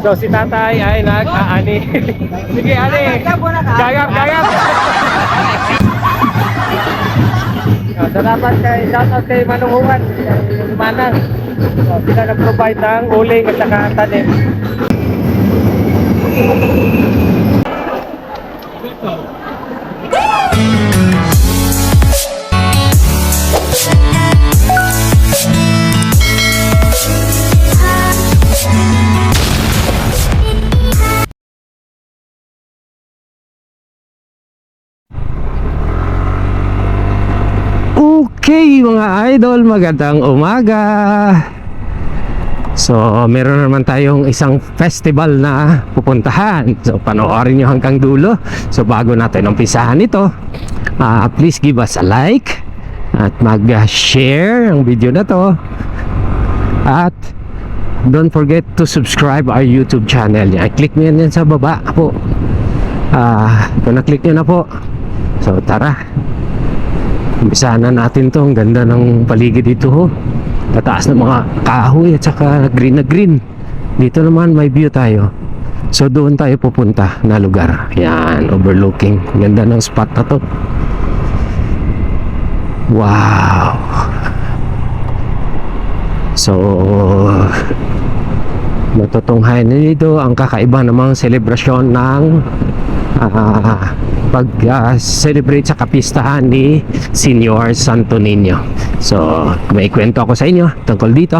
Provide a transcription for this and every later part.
So si tatay ay nag-aani. Sige, ani. Gagap, gagap. Salamat kay shoutout kay Manunguan, kay Manang. So, sila nag-provide ng uling at saka tanim. Okay mga idol, magandang umaga. So meron naman tayong isang festival na pupuntahan. So panoorin nyo hanggang dulo. So bago natin umpisahan ito, please give us a like at mag-share ang video na to. At don't forget to subscribe our YouTube channel. Click nyo yan sa baba po. Kung na-click nyo na po, so tara, umpisahan na natin to. Ang ganda ng paligid dito ho. Tataas ng mga kahoy at saka green na green. Dito naman may view tayo. So doon tayo pupunta na lugar. Yan, overlooking. Ganda ng spot na to. Wow. So matutunghayan nito ang kakaiba namang selebrasyon ng pag-celebrate sa kapistahan ni Senior Santo Niño. So may kwento ako sa inyo tungkol dito.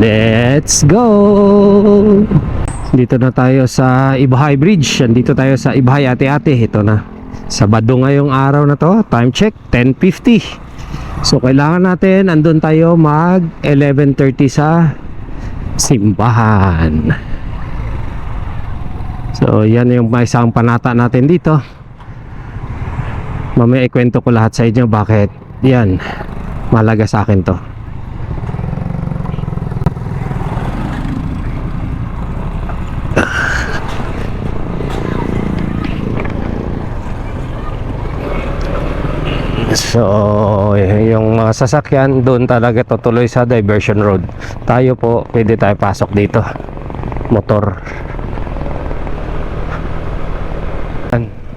Let's go! Dito na tayo sa Ibahay Bridge. Dito tayo sa Ibahay Ate-Ate. Ito na, Sabado ngayong araw na to. Time check 10:50. So kailangan natin andun tayo mag 11:30 sa simbahan. So yan yung may isang panata natin dito. Mamaya ikwento ko lahat sa inyo bakit yan malaga sa akin to. So yung mga sasakyan doon talaga tutuloy sa diversion road. Tayo po pwede tayo pasok dito, motor.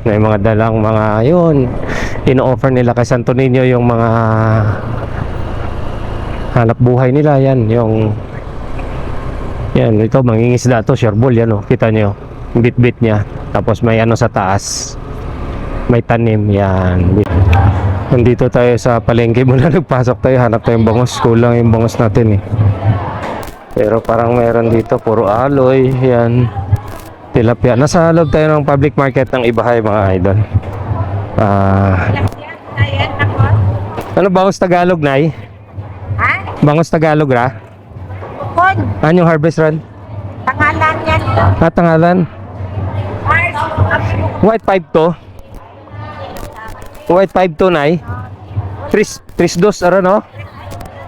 May mga dalang mga yun, ino-offer nila kay Santo Niño yung mga hanap buhay nila. Yan yung yan, ito mangingisda to, shareball yan oh. Kita nyo bit-bit nya, tapos may ano sa taas, may tanim. Yan, nandito tayo sa palengke. Muna nagpasok tayo, hanap tayong bangos. Kulang yung bangos natin eh, pero parang meron dito puro aloy. Yan, tilapia. Nasa loob tayo ng public market ng Ibahay mga idol. Ano bangos Tagalog, Nay? Ha? Bangos Tagalog ra? Bukod. Anong harvest run? Tangalan yan. Tangalan? Mars. White 5 to? White 5 to, Nay? Tris dos ara no?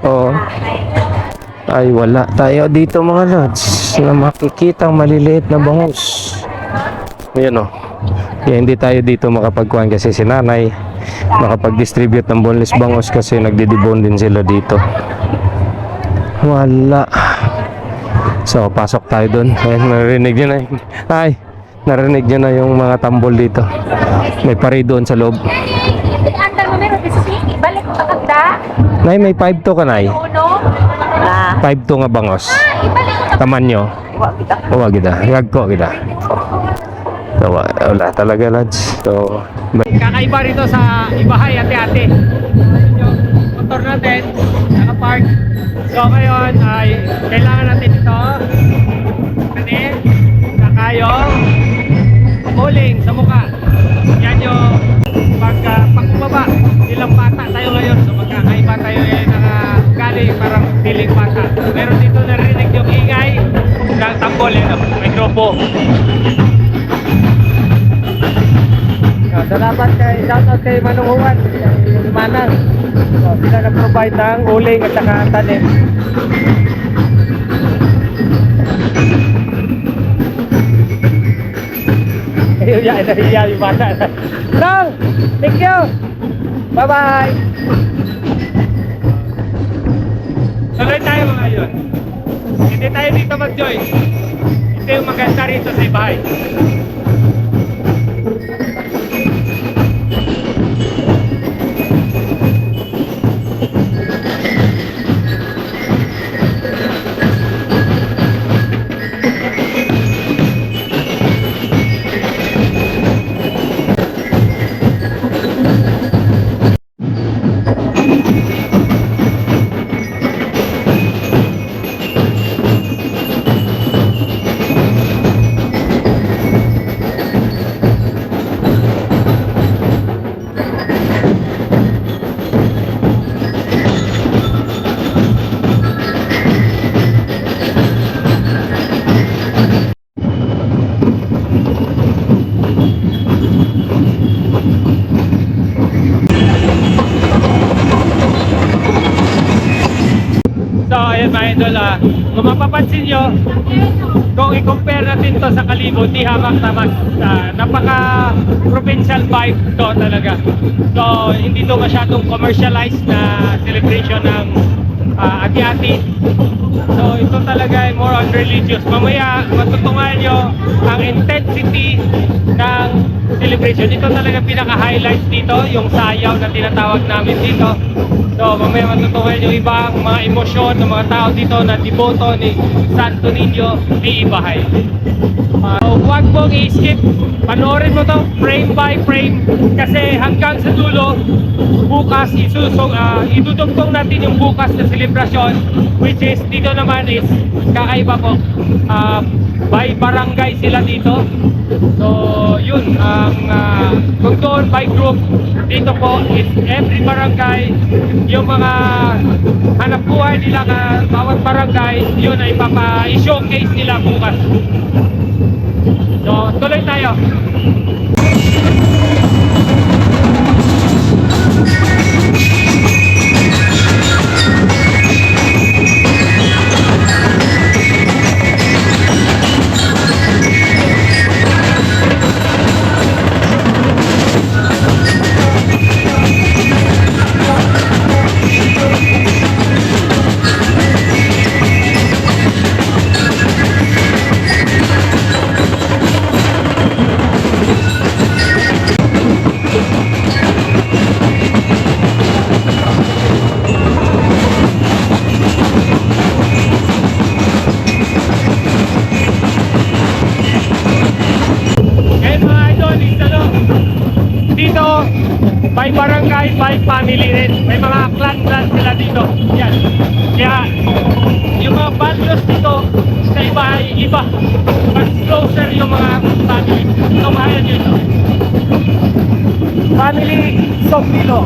Oo. Ay wala tayo dito mga lods na makikitang maliliit na bangus. Ayan o. Kaya hindi tayo dito makapagkuhan kasi si nanay makapag-distribute ng boneless bangus kasi nagdidibon din sila dito. Wala. So pasok tayo dun. Ayan, narinig nyo na. Ay, narinig nyo na yung mga tambol dito. May pare doon sa loob. Nay, may 5 to ka, Nay? 5 to nga bangos. Taman nyo? Huwag kita. Gagko kita. So, wala talaga, lads. So, kakaiba rito sa Ibahay Ate-Ate. Yung motor natin naka-park. So ngayon ay kailangan natin ito kanin, kakayong uling sa mukha. Yan yung pag-baba. Ilang bata tayo ngayon. So magkakaiba tayo nakagaling parang piling bata. Meron dito narinig yung ingay ng tambol. May grupo. Salamat kay shoutout kay Manunguan, kay Manang. So, sila nag-provide ng uling at saka tanim. Ayun yan, nahiya yung bata. Nang! Thank you! Bye-bye! Tuloy tayo mga yun. Hindi tayo dito mag-join. Ito yung maganda rito sa Ibahay. So, ayun mga idol, kung mapapansin nyo, kung i-compare natin to sa Kalibo, di hamak na mas napaka-provincial vibe to talaga. So, hindi to masyadong commercialized na celebration ng ati-ati. So, ito talaga ay more on religious. Mamaya, matutungan nyo ang intensity ng celebration. Ito talaga pinaka-highlights dito, yung sayaw na tinatawag namin dito. So, mamaya matutunan yung ibang mga emosyon ng mga tao dito na deboto ni Santo Niño ni Ibahay. So, huwag mong i-skip. Panoorin mo to frame by frame kasi hanggang sa dulo, bukas idudugtong natin yung bukas na selebrasyon, which is dito naman is kakaiba po. By barangay sila dito. So, yun ang kung doon by group, dito po is every barangay, yung mga hanap buhay nila bawat barangay, yun ay i-showcase nila bukas. So, tuloy tayo. Dito, by barangay, by family rin. May mga clan sila dito. Yan. Kaya, yung mga bandos dito sa Ibahay, iba. Mas closer yung mga family. So, mahal nyo ito. Family song dito.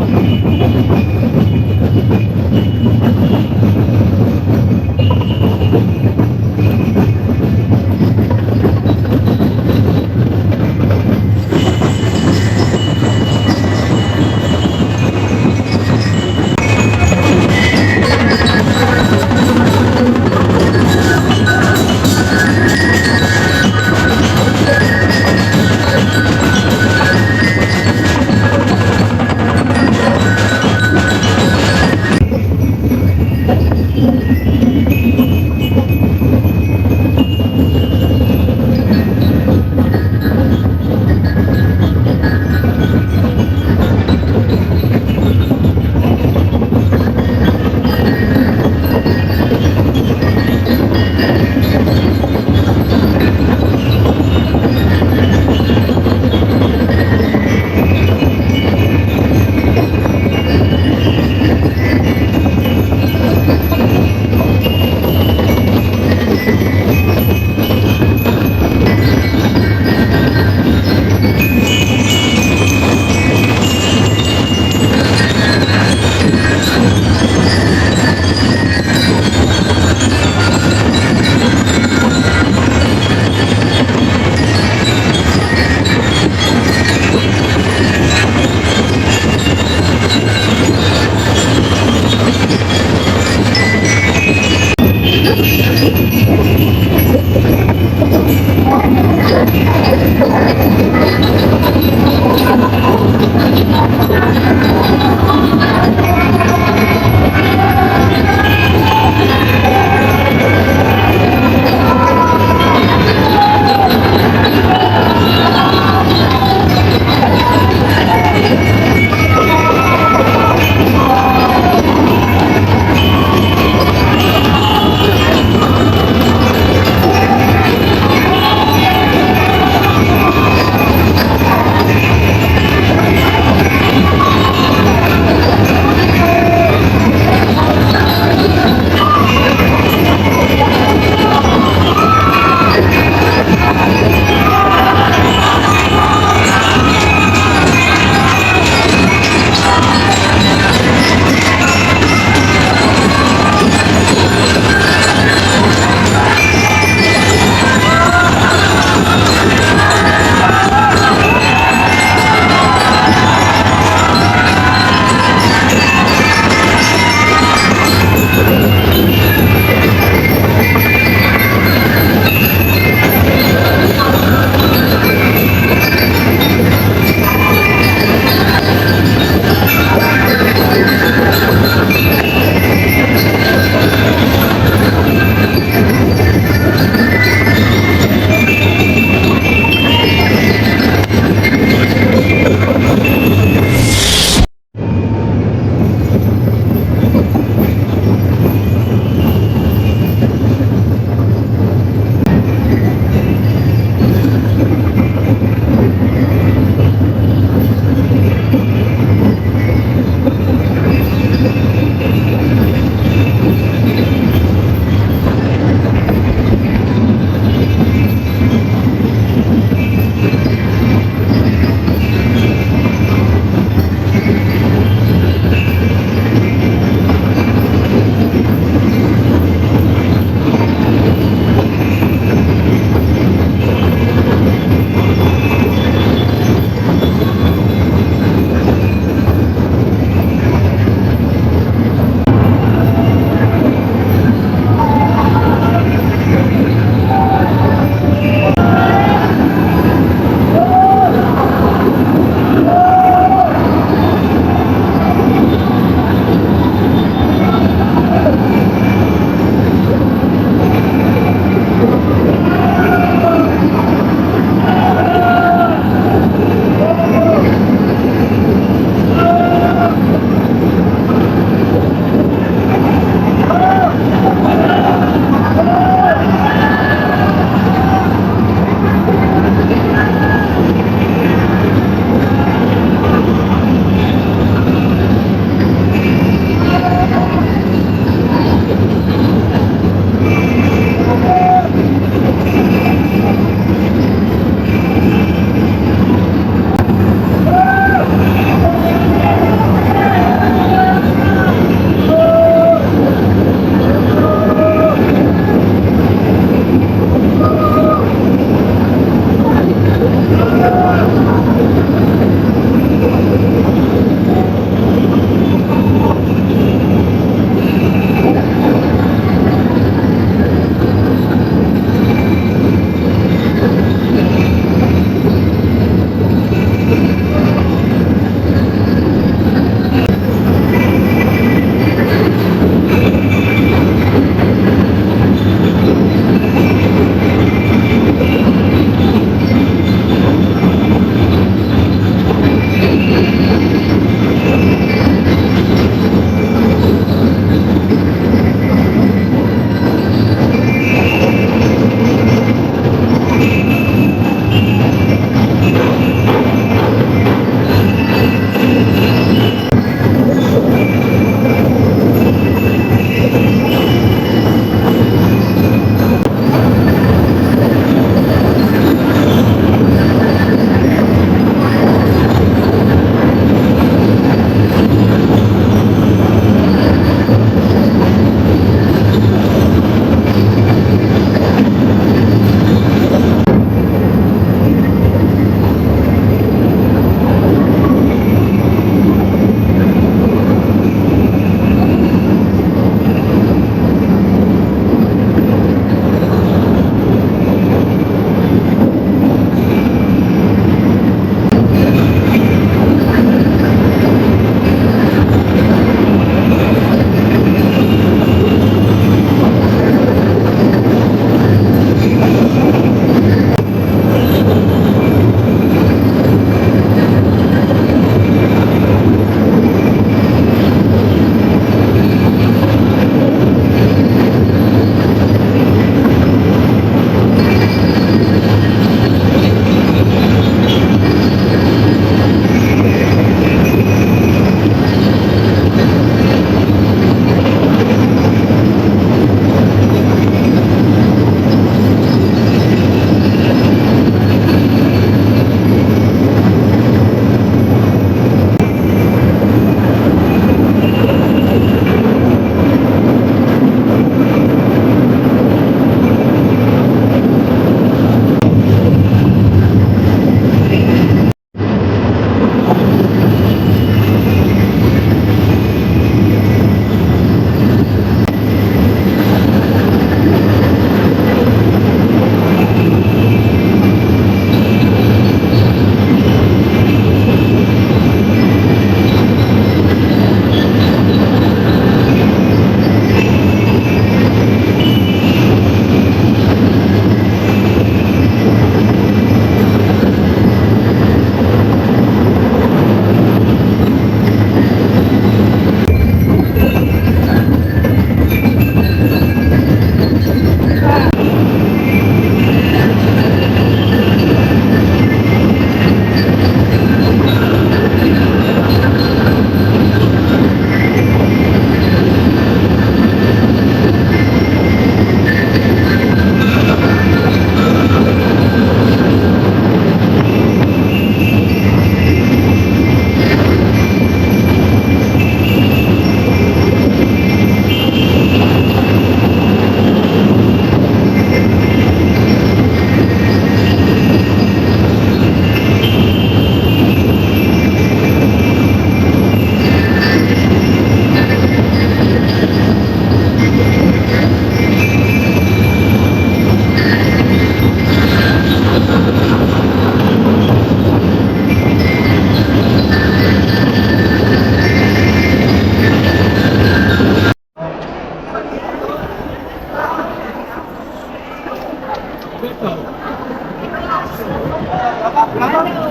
Napapanaog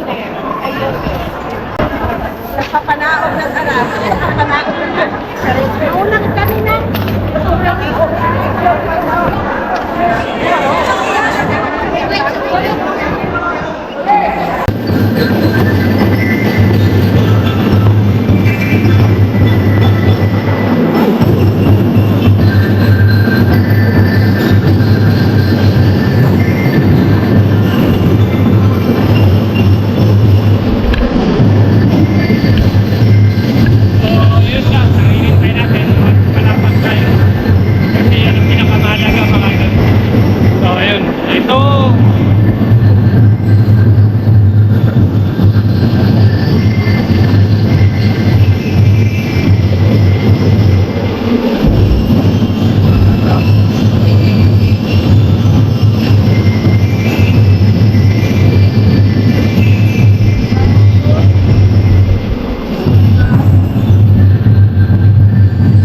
ng aras. Napapanaog ng aras. Naunang kami na. Yun lang, hinihintay natin malapag tayo kasi yan ang pinakamahalaga mga idol. So ayun, ito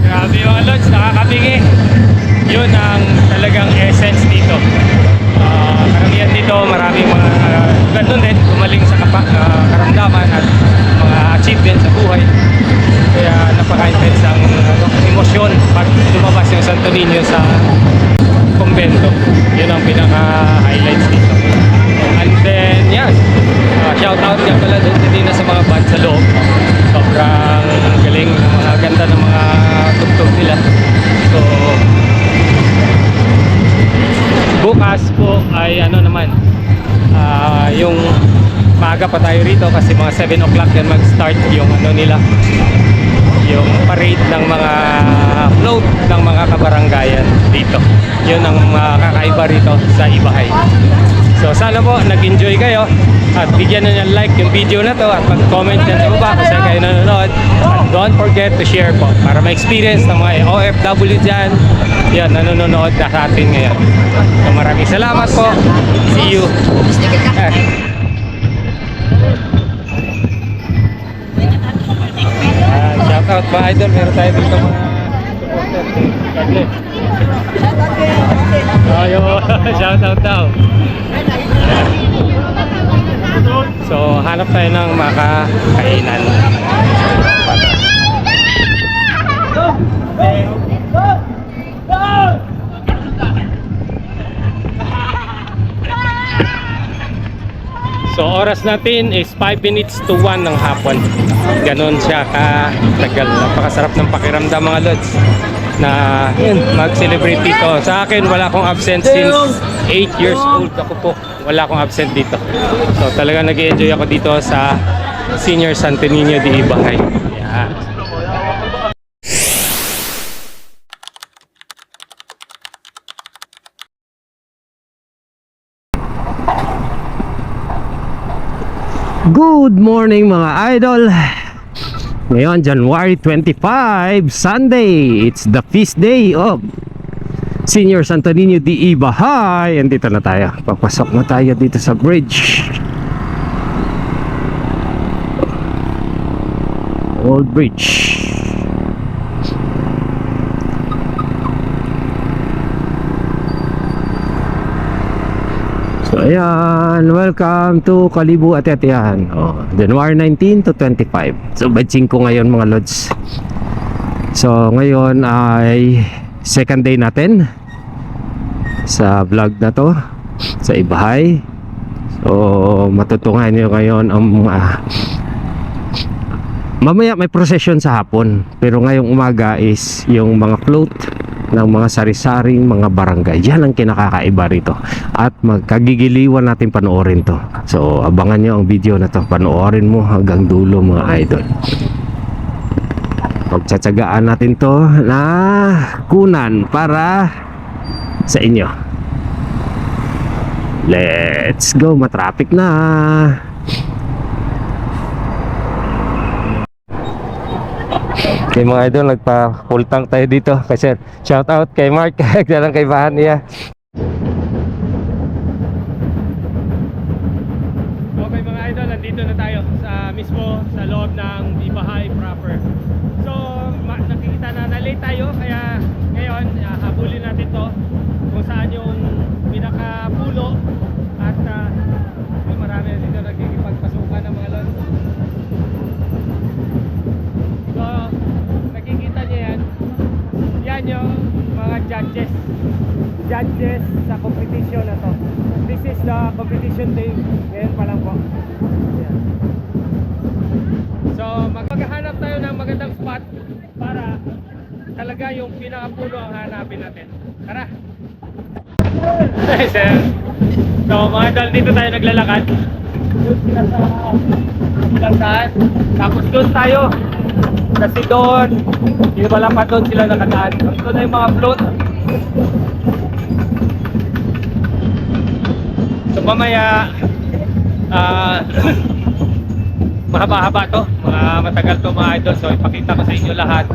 grabe mga lods, nakakabingi. Yun ang talagang essence dito. Karamihan dito, maraming mga ganun din, gumaling sa karamdaman at mga achievements sa buhay. Kaya napaka-intense ang emosyon pag lumabas yung Santo Niño sa kumbento. Yun ang pinaka-highlights dito. And then, yes, shout out nga pala din na sa mga band sa loob. Sobrang galing, mga ganda ng mga tugtog nila. So, bukas po ay ano naman, yung maaga pa tayo rito kasi mga 7 o'clock yan mag-start yung ano nila, yung parade ng mga float ng mga kabaranggayan dito. Yun ang kakaiba rito sa Ibahay. So sana po nag-enjoy kayo at bigyan nyo ng like yung video na to at mag-comment dyan sa baba kung saan kayo nanonood. At don't forget to share po para ma-experience ng mga OFW dyan. Yan, nanonood na sa atin ngayon. So maraming salamat po. See you. Shout out mga idol, meron tayo dito mga supporter. God bless. Shout out daw. So hanap tayo ng makakainan. So oras natin is 5 minutes to 1 ng hapon. Ganon siya katagal. Napakasarap ng pakiramdam mga lods na yun, mag-celebrate dito. Sa akin wala akong absent since 8 years old ako po. Wala akong absent dito. So talaga nag-enjoy ako dito sa Senior Santo Niño de Ibahay. Yeah. Good morning mga idol. Ngayon January 25, Sunday. It's the feast day of Senior Santo Niño de Ibahay. Andito na tayo. Papasok na tayo dito sa bridge. Old Bridge. So ayan, welcome to Kalibu Ati-Atihan. January 19 to 25. So batching ko ngayon mga lods. So ngayon ay second day natin sa vlog na to sa Ibahay. So matutungan nyo ngayon ang mamaya may procession sa hapon, pero ngayong umaga is yung mga float ng mga sari-saring mga barangay. Yan ang kinakakaiba rito at magkagigiliwan natin panoorin to. So abangan nyo ang video na to, panoorin mo hanggang dulo mga idol. Pagtsatsagaan natin to na kunan para sa inyo. Let's go, matraffic na. Okay mga idol, nagpa-full tank tayo dito kasi shout out kay Mark, kaya kay Bahan niya. Okay mga idol, nandito na tayo sa mismo sa loob ng Ibahay proper. So nakikita na late tayo, kaya ngayon habulin natin to kung saan yung pinaka pulo at marami na dito nagkikipagpasukan ng mga lods. So, nakikita niyo yan. Yan yung mga judges sa competition na to. This is the competition day. Ngayon pa lang po. Yan. So, maghahanap tayo ng magandang spot para talaga yung pinakapulo ang hanapin natin. Tara! So mga idol, dito tayo naglalakad. Doon sila sa Lantaan. Tapos doon tayo. Kasi doon, yung malapat doon sila nakadaan. Tapos doon na yung mga float. So mamaya, mahaba-haba to. Matagal to mga idol. So ipakita ko sa inyo lahat.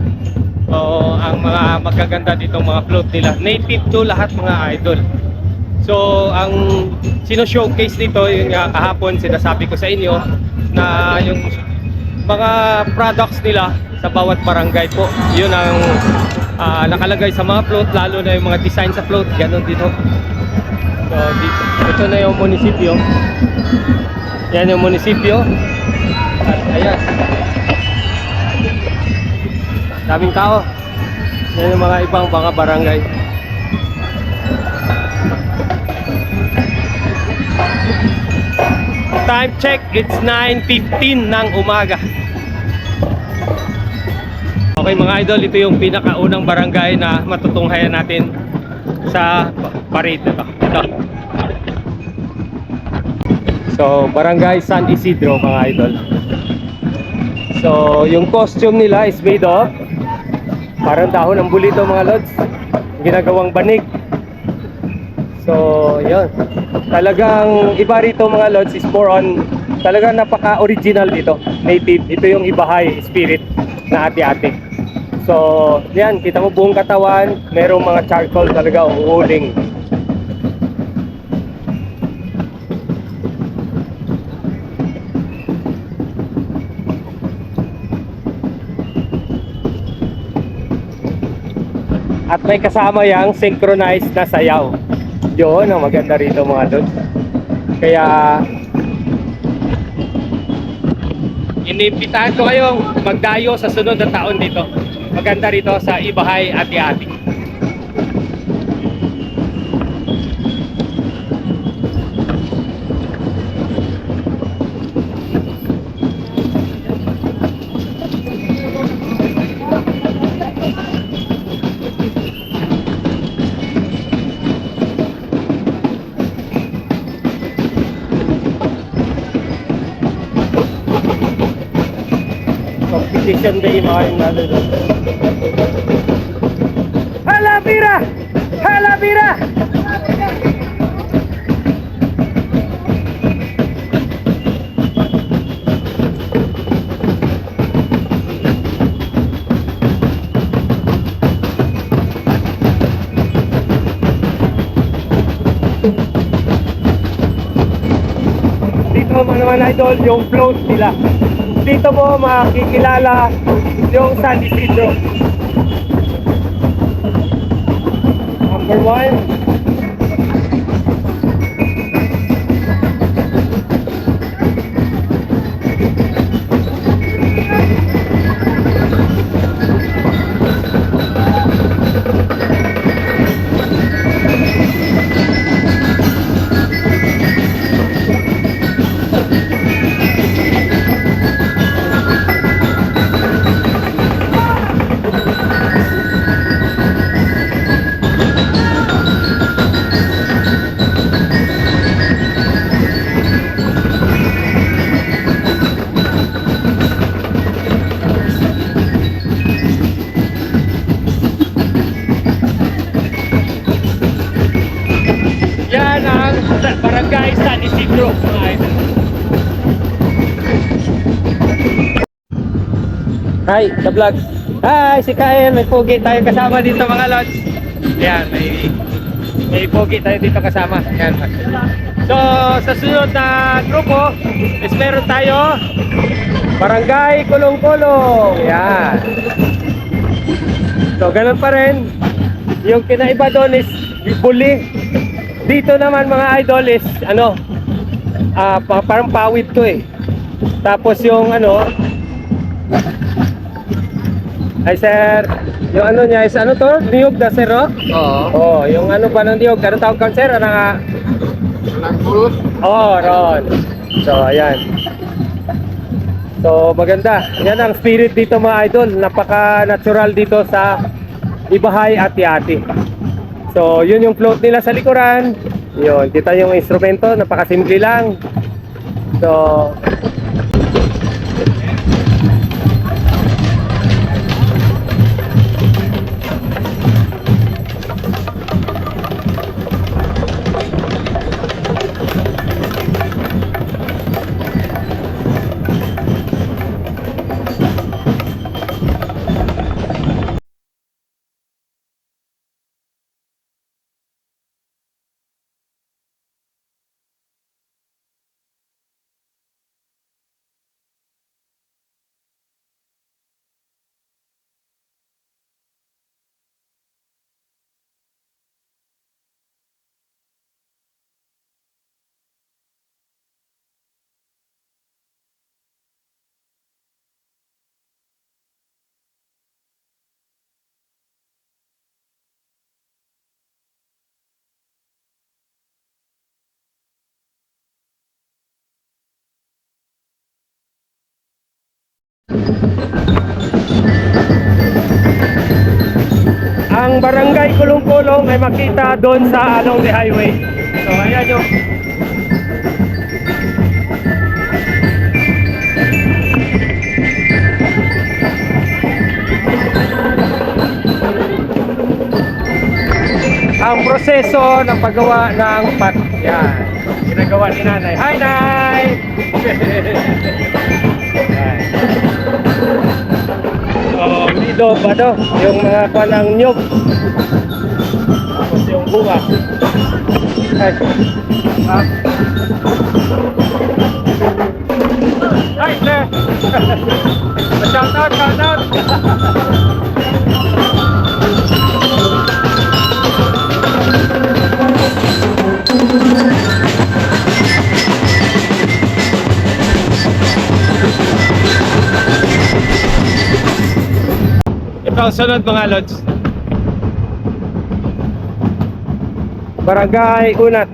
So ang mga magaganda dito mga float nila. Native to lahat mga idol. So ang sino-showcase dito yung kahapon sinasabi ko sa inyo na yung mga products nila sa bawat barangay po. Yun ang nakalagay sa mga float, lalo na yung mga design sa float, ganun dito. So dito, ito na yung munisipyo. Yan yung munisipyo. At ayan. Daming tao. Yan yung mga ibang mga barangay. Time check, it's 9:15 ng umaga. Okay mga idol, ito yung pinakaunang barangay na matutunghayan natin sa parade na to. Ito. So, barangay San Isidro mga idol. So, yung costume nila is made of parang dahon ng bulito mga lods. Ginagawang banig. So, yun. Talagang iba rito mga lods is more on, talagang napaka-original dito. Native. Ito yung Ibahay spirit na ati-ati. So, yan. Kita mo buong katawan. Merong mga charcoal talaga uuling. At may kasama yang synchronized na sayaw. Yun ang maganda rito mga lods. Kaya inimbitahan ko kayong magdayo sa sunod na taon dito. Maganda rito sa Ibahay Ati-Ati. Competition day mga yung nalulog. Hala bira! Hala bira! Dito naman idol yung float nila. Dito mo makikilala yung San Isidro. Number 1. Yan ang barangay San Isidro mga idol. Hi, sa vlog. Hi, si Kyle. May pogi tayo kasama dito mga lods. Yan, may pogi tayo dito kasama. Yan. So, sa sunod na grupo is meron tayo Barangay Kulong-Kulong. Yan. So, ganun pa rin. Yung kinaiba doon is Buli. Dito naman mga idol is ano, parang pawid to eh. Tapos yung ano, ay sir, yung ano niya is ano to? Niyog na sir, oh? Oo. Oh, yung ano ba ng niyog? Anong tawag ka sir? Ano nga? Nagpulot. Oh, ron. So, ayan. So, maganda. Yan ang spirit dito mga idol. Napaka-natural dito sa Ibahay at Yati. So, yun yung float nila sa likuran. Yun, kita yung instrumento. Napaka-simple lang. So, ang barangay Kulong-Kulong ay makita doon sa along the highway. So, ayan yung ang proseso ng paggawa ng pat. Yan. Ginagawa ni nanay. Hi, Nay! Yan. Oh, dito ba to? Yung mga kwanang nyog. Tapos yung bunga. Ay. Hi, sir! Shout out, shout out! Ito ang sunod mga lods. Barangay Unat.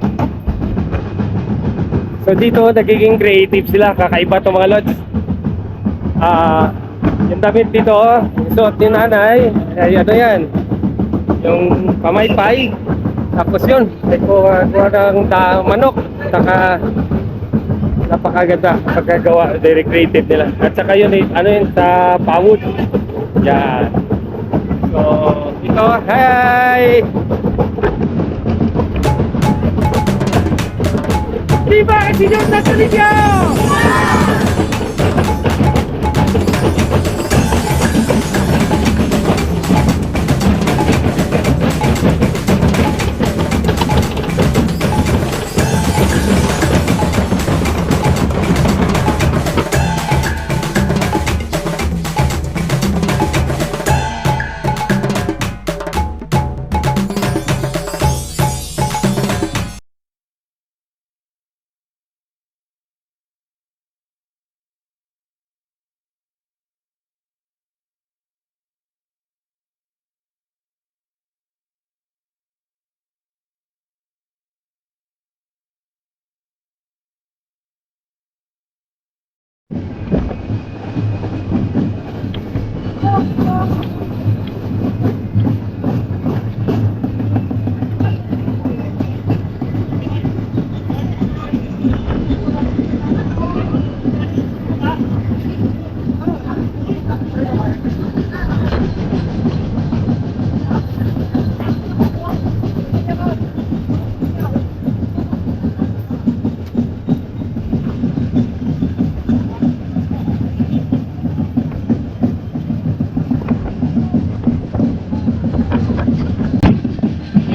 So dito nagiging creative sila, kakaiba to mga lods. Yung damit dito, yung suot ni nanay, ay ano yan, yung pamaypay. Tapos yun, may kuha ng manok. Saka napakaganda pagkagawa, very creative nila. At saka yun, ano yun, sa pawod. Yan. So, ito, hi! Viva el señor Nazarillo!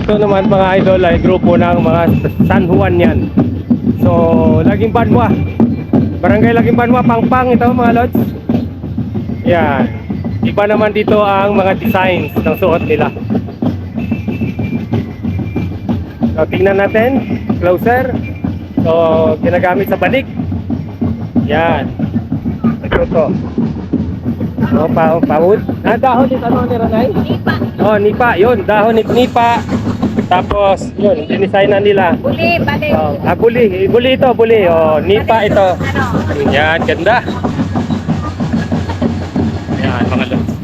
Ito naman mga idol ay grupo ng mga San Juan yan. So, Laging Banwa. Barangay Laging Banwa, Pangpang ito mga lods. Yan. Iba naman dito ang mga designs ng suot nila. So, tingnan natin. Closer. So, ginagamit sa banig. Yan. Ito to. Oh, paud. Dahon nito ano ni Ranay? Nipa. Oh, nipa. Yun, dahon ni nipa. Tapos, yun, dinisign na nila. Buli, balik. Oh, buli. Buli ito, buli. Oh, nipa ito. Ano? Yan, ganda. Yan, mga lods.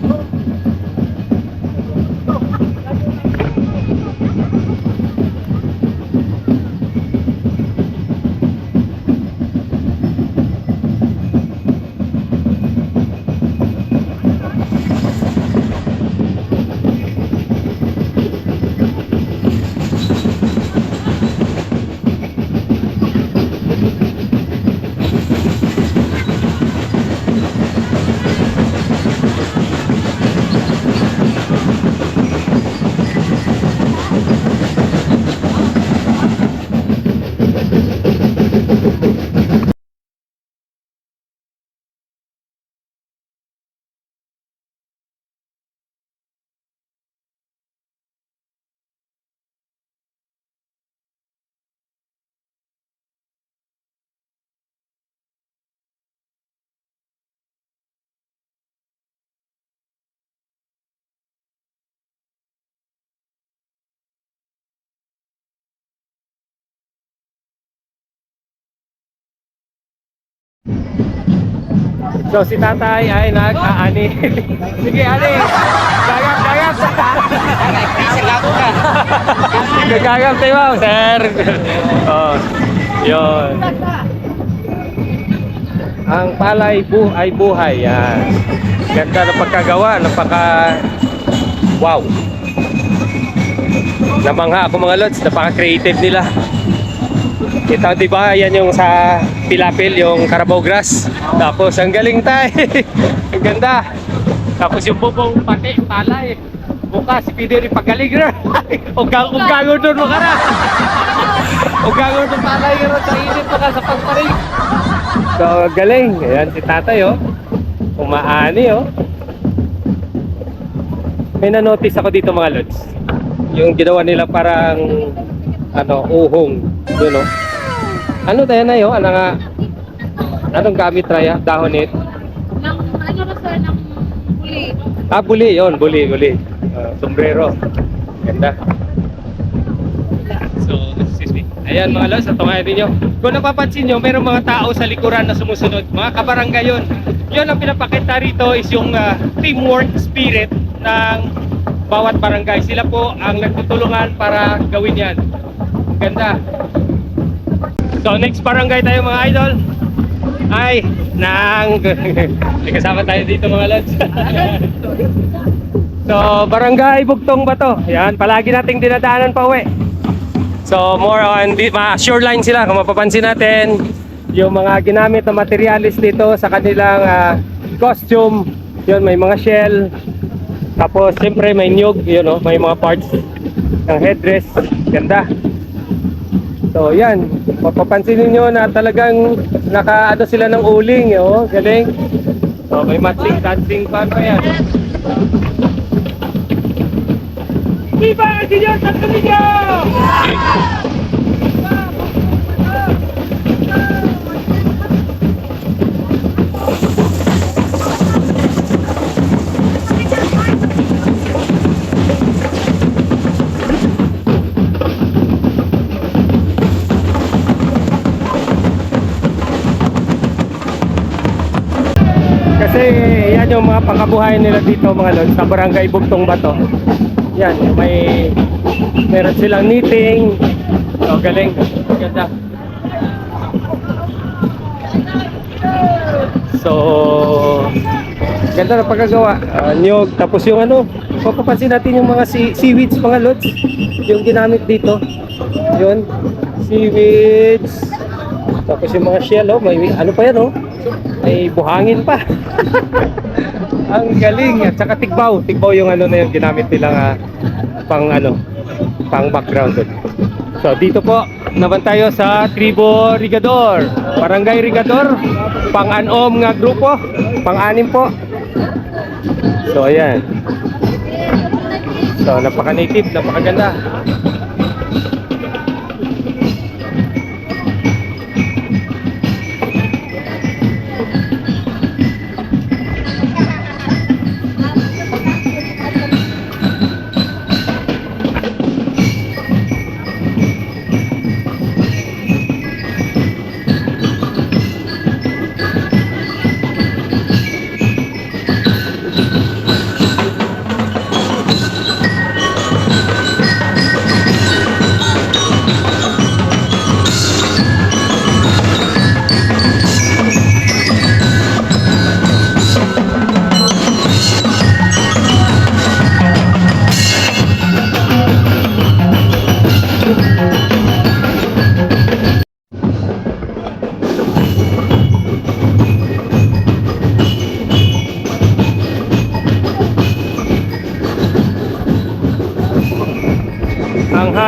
So si tatay ay nag-aani. Sige, ani. Gagap. Gagap tayo, wow, sir. Oh, yun. Ang palay ay buhay. Yan. Ganda ng pagkagawa. Wow. Namangha ako mga lods. Napaka-creative nila. Kita di ba yan yung sa Pilapil, yung Carabao grass. Tapos ang galing tayo. Ang ganda. Tapos yung bubong pati, palay. Bukas, si Pido rin pagaling na. Ugago doon mo ka na. Ugago doon palay ka sa init mo ka sa pagparing. So galing. Ayan si tatay oh. Umaani oh. May na-notice ako dito mga lods. Yung ginawa nila parang uhong. Yun oh. Ano tayo na yun? Anong gamit raya? Dahon Ano na sir, ng buli. Buli yun. Buli. Sombrero. Ganda. So, excuse me. Ayan mga lods, ito nga din nyo. Kung napapansin nyo, mayroong mga tao sa likuran na sumusunod. Mga kabarangay yun. Yun ang pinapakita rito is yung teamwork spirit ng bawat barangay. Sila po ang nagtutulungan para gawin yan. Ganda. So next barangay tayo mga idol ay may kasama tayo dito mga lods. So barangay Bugtong Bato. Yan, palagi nating dinadaanan pa uwi. So more on shoreline sila. Kung mapapansin natin yung mga ginamit na materialis dito sa kanilang costume. Yun, may mga shell. Tapos siyempre may nyug, yun oh, may mga parts ng headdress. Ganda. So yan, mapapansin niyo na talagang nakaano sila ng uling, oh, galing. So may matching dancing pa yan. Viva Señor Santo Niño! Kasi yan yung mga pangkabuhayan nila dito mga lods sa barangay Bugtong Bato. Yan, meron silang knitting. So galing, ganda. So ganda na pagkagawa. Niyog, tapos yung mapapansin natin yung mga seaweeds mga lods, yung ginamit dito. Yun, seaweeds. Tapos yung mga shell, may pa yan may buhangin pa. Ang galing. At saka tigbaw yung na yung ginamit nilang pang background. So dito po naman tayo sa Tribo Rigador, Barangay Rigador, pang-anom nga grupo, pang-anim po. So ayan. So napaka-native, napakaganda.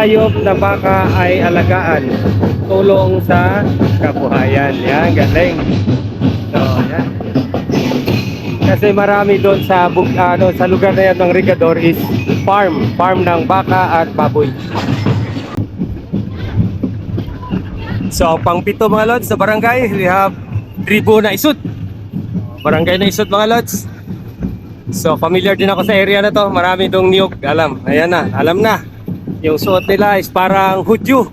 hayop na baka ay alagaan. Tulong sa kabuhayan. Yan, galing. So, yan. Kasi marami doon sa sa lugar na yan ng Rigador is farm ng baka at baboy. So, pang-pito mga lods sa barangay, we have Tribo na Isut. Barangay na Isut mga lods. So, familiar din ako sa area na to. Marami dong niyog. Ayan na, alam na. Yung suot nila is parang Hudyo.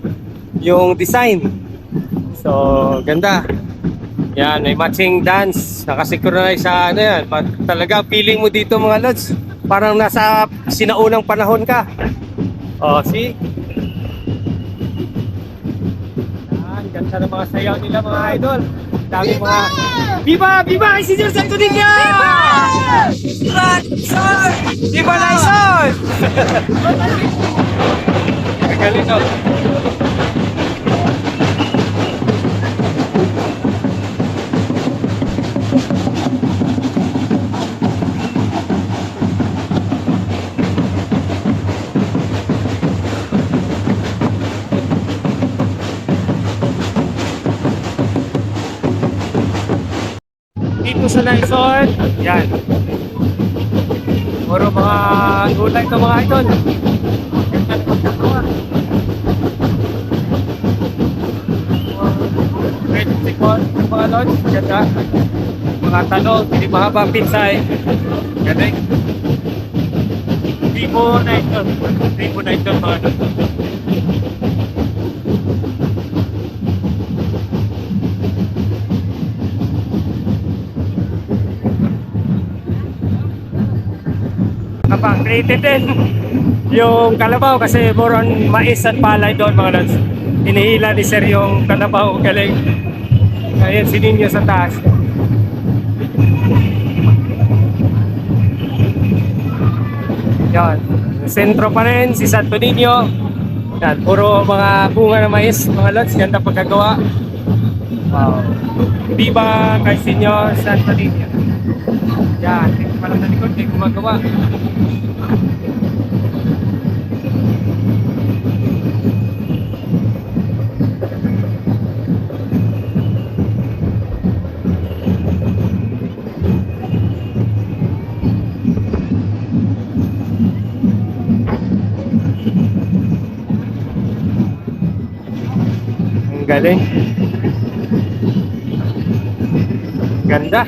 Yung design. So, ganda. Yan, may matching dance. Nakasinchronize sa ano yan. Talaga, feeling mo dito mga lods. Parang nasa sinaunang panahon ka. Oh, see? Yan, ganda ng mga sayaw nila mga idol. Dami mga... Viva! Viva! Isidro Santo Niño! Viva! Viva Laison! Kagaling ako. Dito sa Laison, yan. Puro mga gulay ito mga idol. Ganda ng pagkakawa. Red sikon, mga lod, ganda. Mga talong, hindi mahaba pinsay. Ganda. Tribo na ito mga lod. Kapag created din yung kalabaw kasi more on mais at palay doon mga lods. Inihila ni sir yung kalabaw, galing. Ayan si Ninyo sa taas. Yan, sentro pa rin si Santo Niño. Yan, puro mga bunga ng mais mga lods, ganda pagkagawa. Wow. Viva kay Senyor Santo Niño. Yan, dito pa lang sa likod, may gumagawa. Ang galing. Ganda.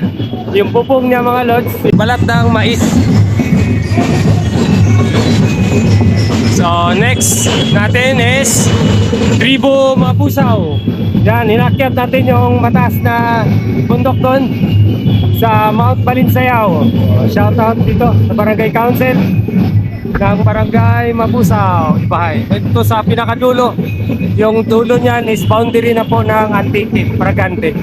Yung bubong niya mga lods, balat ng mais. So next natin is Tribo Mapusaw. Yan, inakyat natin yung mataas na bundok doon sa Mount Balinsayaw. Shout out dito sa Barangay Council ng Barangay Mapusaw, Ibahay. Ito sa pinakadulo. Yung dulo niyan is boundary na po ng Antique, Bragante.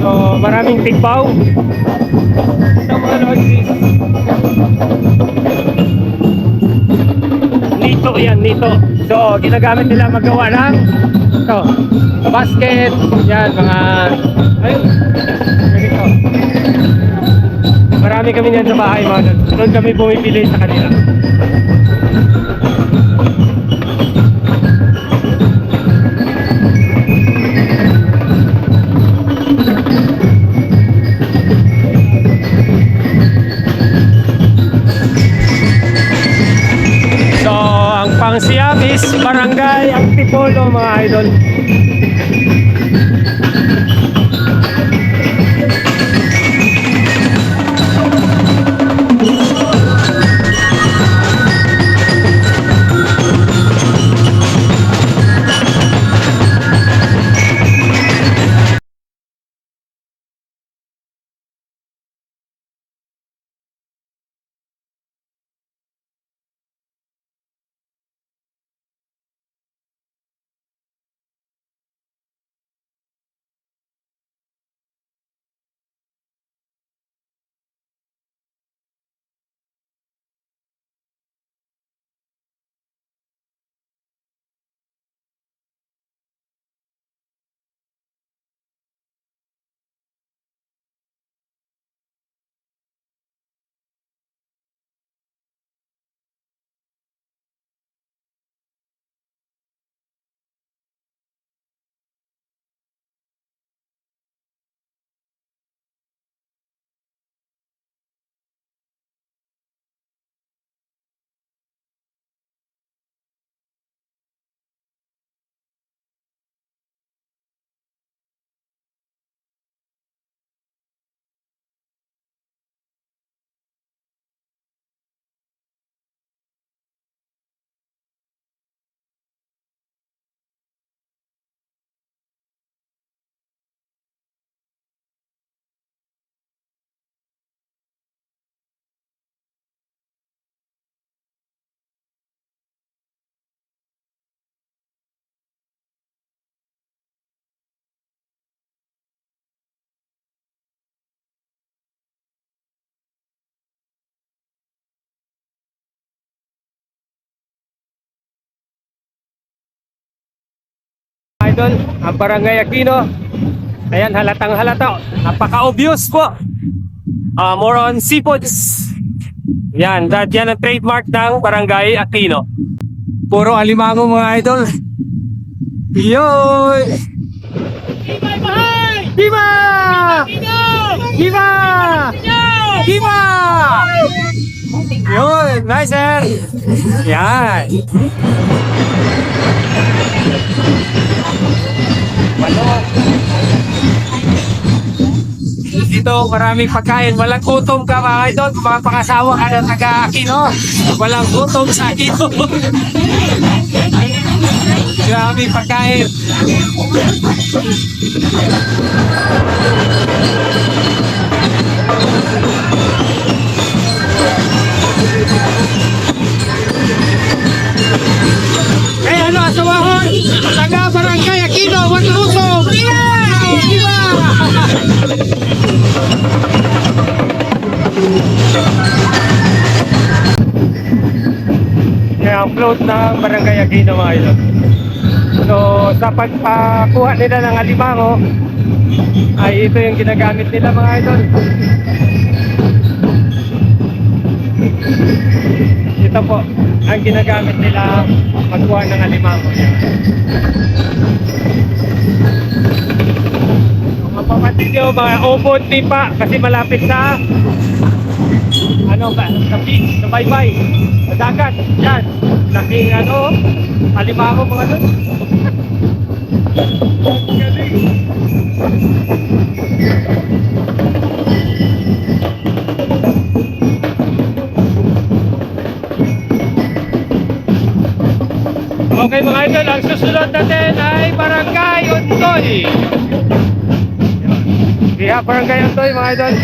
So, maraming tigbaw. Ito mga lodges. Nito yan, nito. So, ginagamit nila magawa ng ito, basket. Yan, mga ayun, ganito. Marami kami niyan sa bahay mga lodges. Doon kami bumibili sa kanila. Ang Siam is Barangay Antipolo mga idol. idol, ang Barangay Aquino. Ayan, halatang halata. Napaka-obvious po. More on seafoods. Yan, yan ang trademark ng Barangay Aquino. Puro alimango mga idol. Yoy! Viva! Viva! Viva! Yun, nice sir! Yan! Dito maraming pagkain, walang gutom ka mga idol, mga pangasawa ka ng taga-Aquino, walang gutom sa Aquino. Maraming pagkain. Eh ano, asawahon, taga-Barangay Aquino, matulog! Viva! Yan ang float ng Barangay Aquino mga idol. So sa pagpakuha nila ng alimango ay ito yung ginagamit nila mga idol. Ito po ang ginagamit nila magkuha ng alimango. Mapapatid nyo mga ubod pipa kasi malapit sa ano ba, sa beach, sa baybay, sa dagat, yan, laking ano, alimango mga doon. Galing. Okay mga idol, ang susunod natin ay Barangay Ontoy. Kaya Barangay Ontoy mga idol.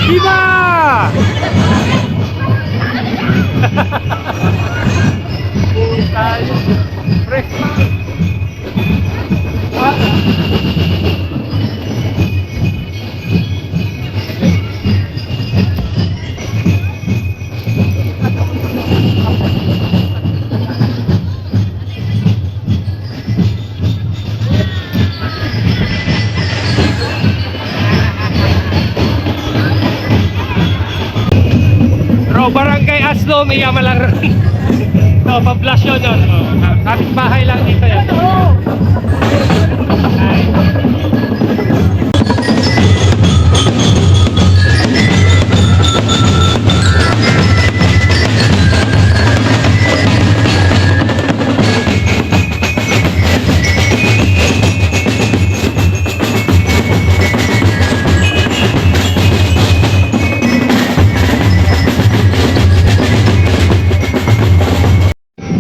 Viva! Barangay Aslom, iyaman lang rin. No, pablasyon yun. Kapit bahay lang dito yan.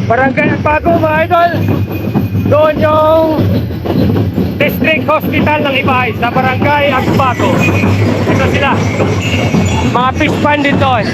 Barangay Agbago mga idol. Doon yung District Hospital ng Ibay sa Barangay Agbago. Ito sila. Mga fish pan din doon.